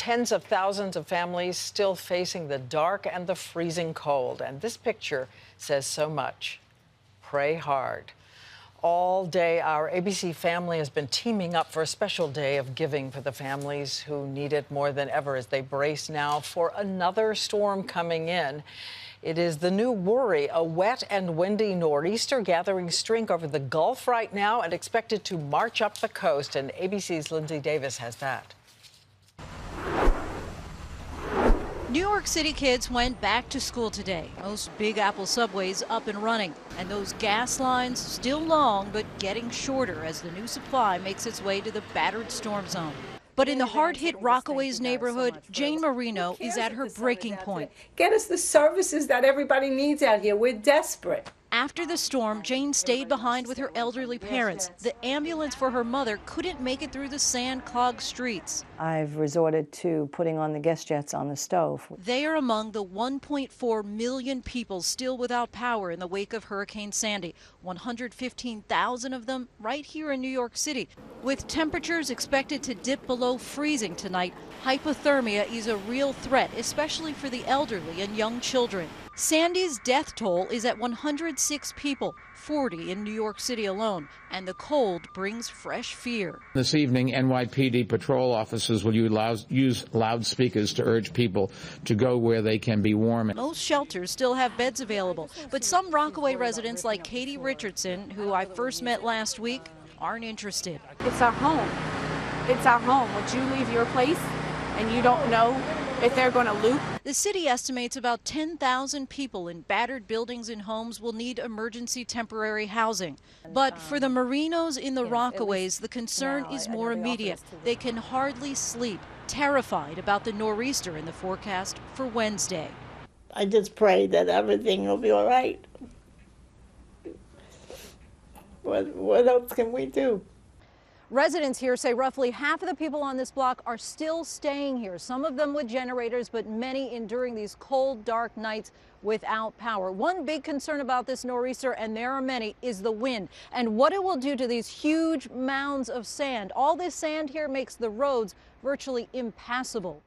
Tens of thousands of families still facing the dark and the freezing cold. And this picture says so much. Pray hard. All day, our ABC family has been teaming up for a special day of giving for the families who need it more than ever as they brace now for another storm coming in. It is the new worry, a wet and windy nor'easter gathering strength over the Gulf right now and expected to march up the coast. And ABC's Lindsay Davis has that. New York City kids went back to school today. Most Big Apple subways up and running. And those gas lines still long, but getting shorter as the new supply makes its way to the battered storm zone. But in the hard-hit Rockaways neighborhood, Jane Marino is at her breaking point. Get us the services that everybody needs out here. We're desperate. After the storm, Jane stayed behind with her elderly parents. The ambulance for her mother couldn't make it through the sand-clogged streets. I've resorted to putting on the gas jets on the stove. They are among the 1.4 million people still without power in the wake of Hurricane Sandy, 115,000 of them right here in New York City. With temperatures expected to dip below freezing tonight, hypothermia is a real threat, especially for the elderly and young children. Sandy's death toll is at 106 people, 40 in New York City alone, and the cold brings fresh fear. This evening, NYPD patrol officers will use loudspeakers to urge people to go where they can be warm. Most shelters still have beds available, but some Rockaway residents like Katie Richardson, who I first met last week, aren't interested. It's our home. It's our home. Would you leave your place and you don't know if they're going to loop? The city estimates about 10,000 people in battered buildings and homes will need emergency temporary housing. But for the Marinos in the Rockaways, the concern is more immediate. They can hardly sleep, terrified about the nor'easter in the forecast for Wednesday. I just pray that everything will be all right. What else can we do? Residents here say roughly half of the people on this block are still staying here, some of them with generators, but many enduring these cold, dark nights without power. One big concern about this nor'easter, and there are many, is the wind and what it will do to these huge mounds of sand. All this sand here makes the roads virtually impassable.